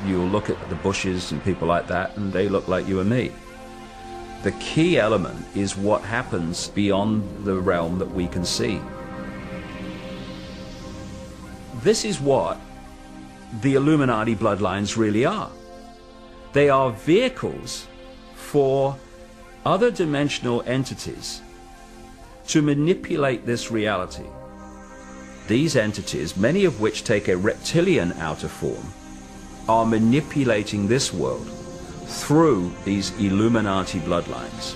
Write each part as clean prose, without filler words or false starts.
you'll look at the Bushes and people like that, and they look like you and me. The key element is what happens beyond the realm that we can see. This is what the Illuminati bloodlines really are. They are vehicles for other dimensional entities to manipulate this reality. These entities, many of which take a reptilian outer form, are manipulating this world through these Illuminati bloodlines.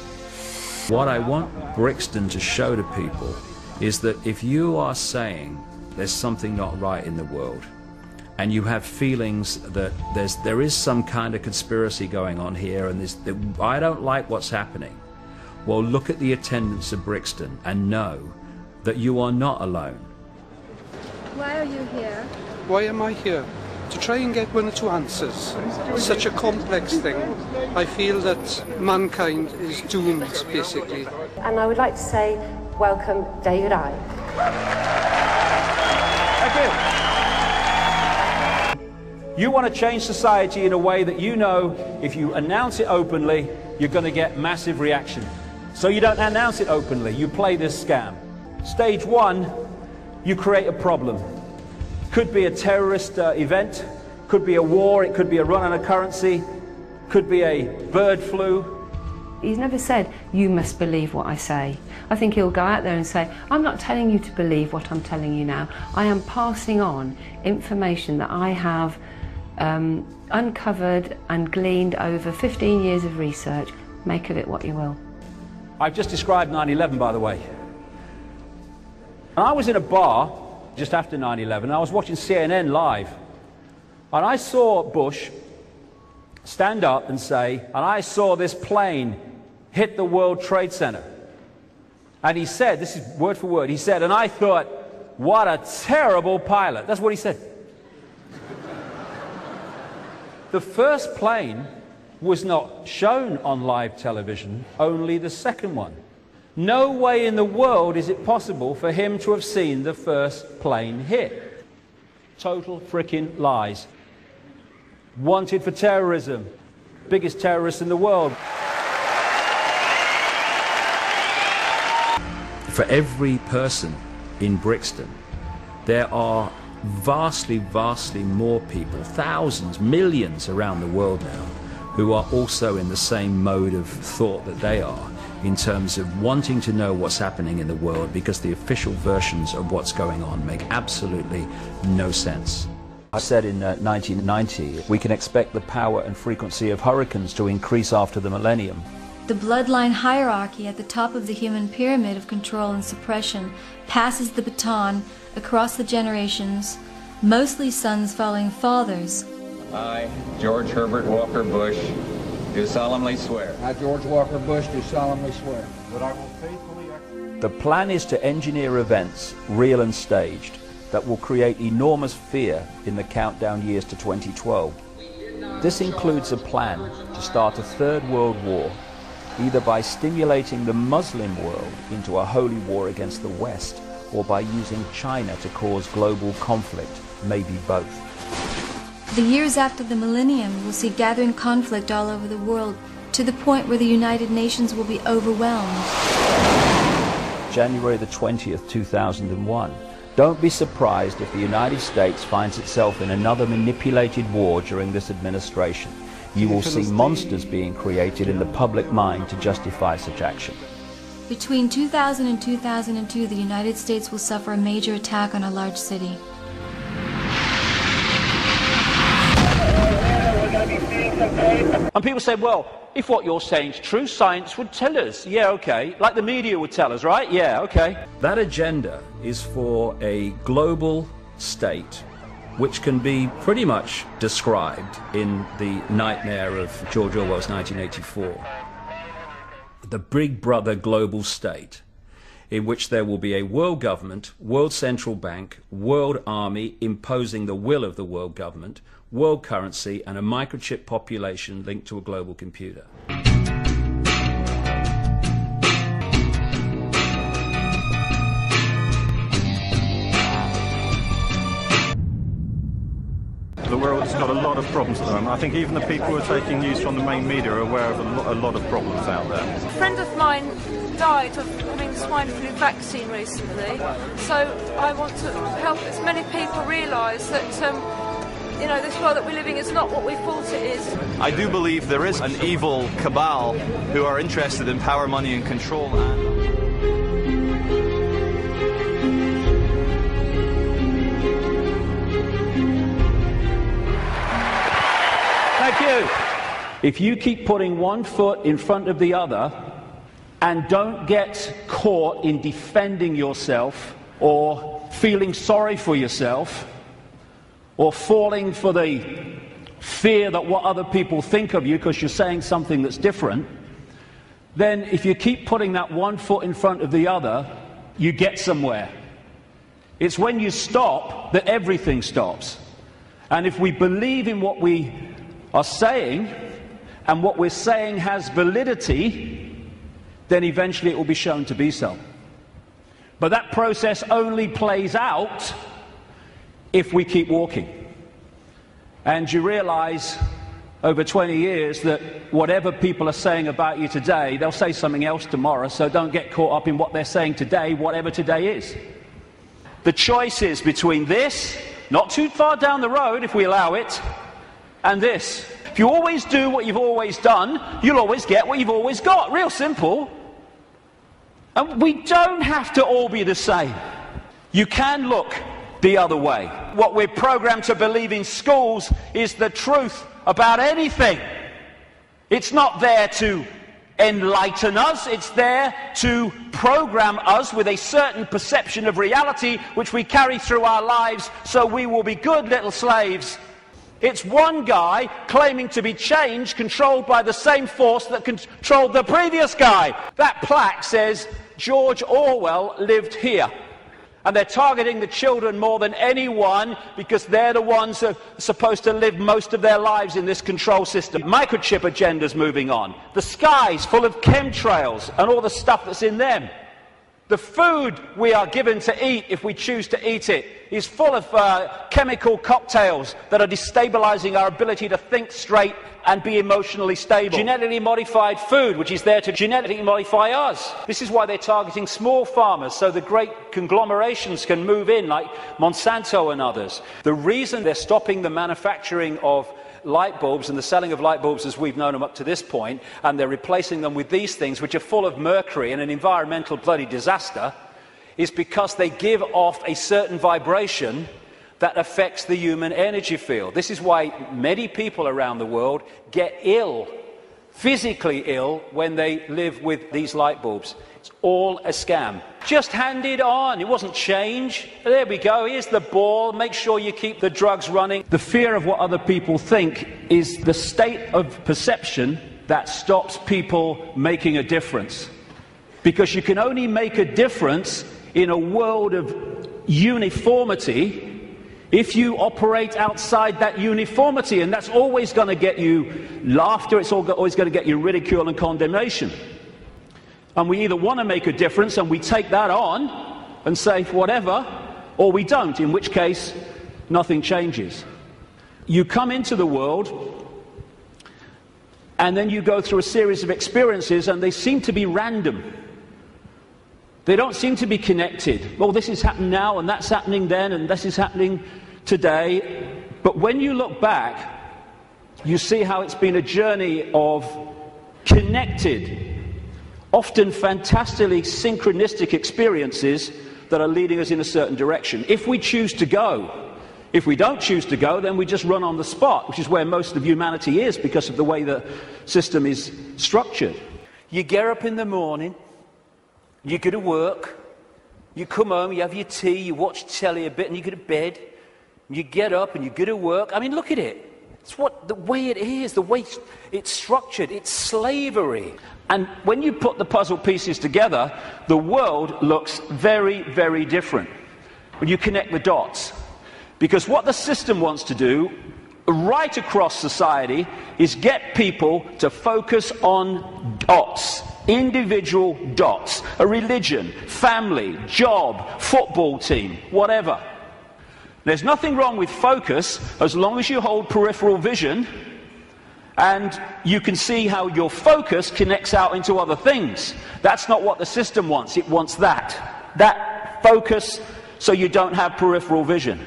What I want Brixton to show to people is that if you are saying there's something not right in the world, and you have feelings that there is some kind of conspiracy going on here, and I don't like what's happening, well, look at the attendance of Brixton and know that you are not alone. Why are you here? Why am I here? To try and get one or two answers. It's such a complex thing. I feel that mankind is doomed, basically. And I would like to say, welcome, David Icke. Thank you. You want to change society in a way that you know if you announce it openly, you're going to get massive reaction. So you don't announce it openly, you play this scam. Stage one, you create a problem. Could be a terrorist event, could be a war, it could be a run on a currency, could be a bird flu. He's never said, you must believe what I say. I think he'll go out there and say, I'm not telling you to believe what I'm telling you now. I am passing on information that I have uncovered and gleaned over 15 years of research. Make of it what you will. I've just described 9/11, by the way. And I was in a bar just after 9/11, and I was watching CNN live. And I saw Bush stand up and say, and I saw this plane hit the World Trade Center. And he said, this is word for word, he said, and I thought, what a terrible pilot. That's what he said. The first plane was not shown on live television, only the second one. No way in the world is it possible for him to have seen the first plane hit. Total frickin' lies. Wanted for terrorism. Biggest terrorist in the world. For every person in Brixton, there are vastly, vastly more people, thousands, millions around the world now, who are also in the same mode of thought that they are, in terms of wanting to know what's happening in the world, because the official versions of what's going on make absolutely no sense. I said in 1990, we can expect the power and frequency of hurricanes to increase after the millennium. The bloodline hierarchy at the top of the human pyramid of control and suppression passes the baton across the generations, mostly sons following fathers. I, George Herbert Walker Bush, do solemnly swear. I, George Walker Bush, do solemnly swear that I will faithfully execute. The plan is to engineer events, real and staged, that will create enormous fear in the countdown years to 2012. This includes a plan to start a third world war, either by stimulating the Muslim world into a holy war against the West, or by using China to cause global conflict, maybe both. The years after the millennium will see gathering conflict all over the world, to the point where the United Nations will be overwhelmed. January the 20th, 2001. Don't be surprised if the United States finds itself in another manipulated war during this administration. You will see monsters being created in the public mind to justify such action. Between 2000 and 2002, the United States will suffer a major attack on a large city. And people say, well, if what you're saying is true, science would tell us. Yeah, okay. Like the media would tell us, right? Yeah, okay. That agenda is for a global state, which can be pretty much described in the nightmare of George Orwell's 1984. The Big Brother global state, in which there will be a world government, world central bank, world army imposing the will of the world government, world currency, and a microchip population linked to a global computer. The world's got a lot of problems at the moment. I think even the people who are taking news from the main media are aware of a lot of problems out there. A friend of mine died of having the swine flu vaccine recently, so I want to help as many people realise that you know, this world that we're living is not what we thought it is. I do believe there is an evil cabal who are interested in power, money and control. Thank you. If you keep putting one foot in front of the other and don't get caught in defending yourself or feeling sorry for yourself or falling for the fear that what other people think of you because you're saying something that's different, then if you keep putting that one foot in front of the other, you get somewhere. It's when you stop that everything stops. And if we believe in what we are saying, and what we're saying has validity, then eventually it will be shown to be so. But that process only plays out if we keep walking. And you realize over 20 years that whatever people are saying about you today, they'll say something else tomorrow, so don't get caught up in what they're saying today, whatever today is. The choice is between this, not too far down the road if we allow it, and this. If you always do what you've always done, you'll always get what you've always got. Real simple. And we don't have to all be the same. You can look the other way. What we're programmed to believe in schools is the truth about anything. It's not there to enlighten us, it's there to program us with a certain perception of reality which we carry through our lives so we will be good little slaves. It's one guy claiming to be change controlled by the same force that controlled the previous guy. That plaque says George Orwell lived here. And they're targeting the children more than anyone because they're the ones that are supposed to live most of their lives in this control system. Microchip agenda's moving on. The sky's full of chemtrails and all the stuff that's in them. The food we are given to eat, if we choose to eat it, is full of chemical cocktails that are destabilizing our ability to think straight and be emotionally stable. Genetically modified food, which is there to genetically modify us. This is why they're targeting small farmers, so the great conglomerations can move in, like Monsanto and others. The reason they're stopping the manufacturing of light bulbs and the selling of light bulbs as we've known them up to this point, and they're replacing them with these things which are full of mercury and an environmental bloody disaster, is because they give off a certain vibration that affects the human energy field. This is why many people around the world get ill, physically ill, when they live with these light bulbs. It's all a scam. Just hand it on. It wasn't change. There we go. Here's the ball. Make sure you keep the drugs running. The fear of what other people think is the state of perception that stops people making a difference. Because you can only make a difference in a world of uniformity if you operate outside that uniformity, and that's always going to get you laughter, it's always going to get you ridicule and condemnation. And we either want to make a difference and we take that on and say whatever, or we don't, in which case nothing changes. You come into the world and then you go through a series of experiences and they seem to be random. They don't seem to be connected. Well, this is happening now and that's happening then and this is happening today. But when you look back, you see how it's been a journey of connected, often fantastically synchronistic experiences that are leading us in a certain direction. If we choose to go. If we don't choose to go, then we just run on the spot, which is where most of humanity is because of the way the system is structured. You get up in the morning, you go to work, you come home, you have your tea, you watch telly a bit, and you go to bed. You get up and you go to work. I mean, look at it. It's the way it is, the way it's structured. It's slavery. And when you put the puzzle pieces together, the world looks very, very different when you connect the dots. Because what the system wants to do, right across society, is get people to focus on dots. Individual dots. A religion, family, job, football team, whatever. There's nothing wrong with focus as long as you hold peripheral vision and you can see how your focus connects out into other things. That's not what the system wants. It wants that focus so you don't have peripheral vision.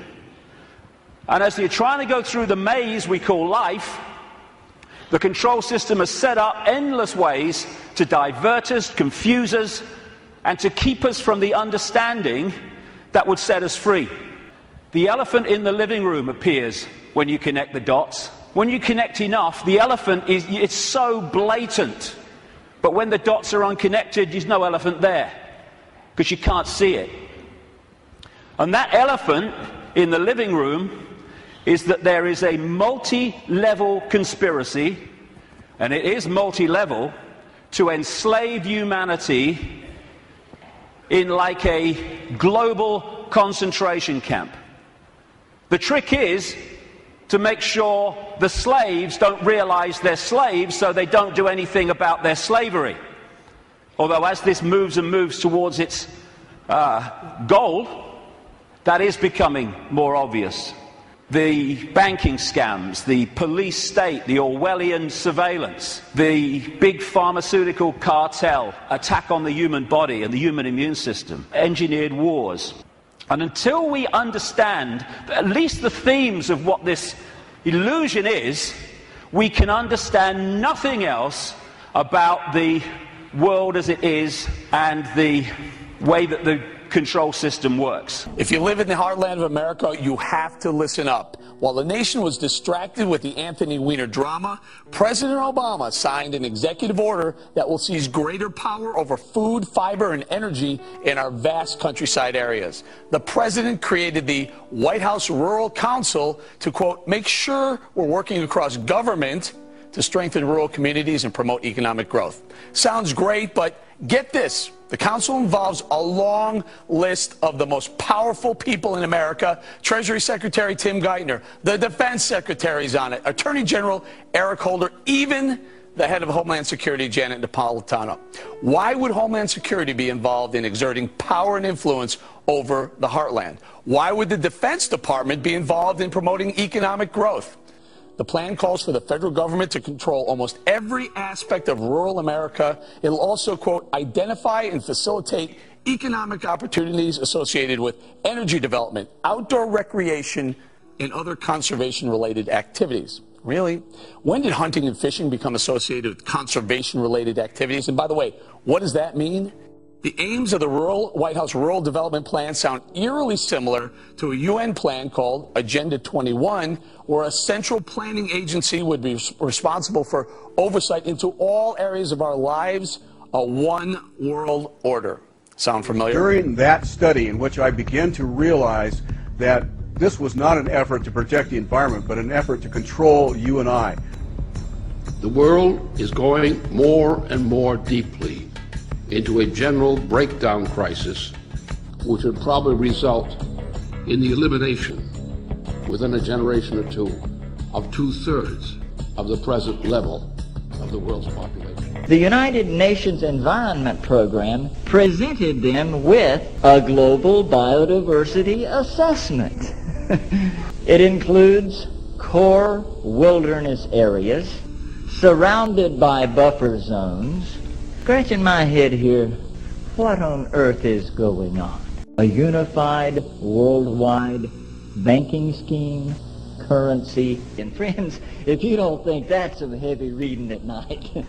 And as you're trying to go through the maze we call life, the control system has set up endless ways to divert us, confuse us, and to keep us from the understanding that would set us free. The elephant in the living room appears when you connect the dots. When you connect enough, the elephant it's so blatant. But when the dots are unconnected, there's no elephant there, because you can't see it. And that elephant in the living room is that there is a multi-level conspiracy, and it is multi-level, to enslave humanity in like a global concentration camp. The trick is to make sure the slaves don't realize they're slaves, so they don't do anything about their slavery. Although as this moves and moves towards its goal, that is becoming more obvious. The banking scams, the police state, the Orwellian surveillance, the big pharmaceutical cartel, attack on the human body and the human immune system, engineered wars. And until we understand at least the themes of what this illusion is, we can understand nothing else about the world as it is and the way that the control system works. If you live in the heartland of America, you have to listen up. While the nation was distracted with the Anthony Weiner drama, President Obama signed an executive order that will seize greater power over food, fiber, and energy in our vast countryside areas. The president created the White House Rural Council to, quote, make sure we're working across government to strengthen rural communities and promote economic growth. Sounds great, but get this. The council involves a long list of the most powerful people in America. Treasury Secretary Tim Geithner, the Defense Secretary's on it, Attorney General Eric Holder, even the head of Homeland Security, Janet Napolitano. Why would Homeland Security be involved in exerting power and influence over the heartland? Why would the Defense Department be involved in promoting economic growth? The plan calls for the federal government to control almost every aspect of rural America. It'll also, quote, identify and facilitate economic opportunities associated with energy development, outdoor recreation, and other conservation-related activities. Really? When did hunting and fishing become associated with conservation-related activities? And by the way, what does that mean? The aims of the White House Rural Development Plan sound eerily similar to a UN plan called Agenda 21, where a central planning agency would be responsible for oversight into all areas of our lives, a one world order. Sound familiar? During that study, in which I began to realize that this was not an effort to protect the environment, but an effort to control you and I. The world is going more and more deeply into a general breakdown crisis, which would probably result in the elimination within a generation or two of 2/3 of the present level of the world's population. The United Nations Environment Program presented them with a global biodiversity assessment. It includes core wilderness areas surrounded by buffer zones. Scratching my head here, what on earth is going on? A unified worldwide banking scheme, currency, and friends, if you don't think that's some heavy reading at night,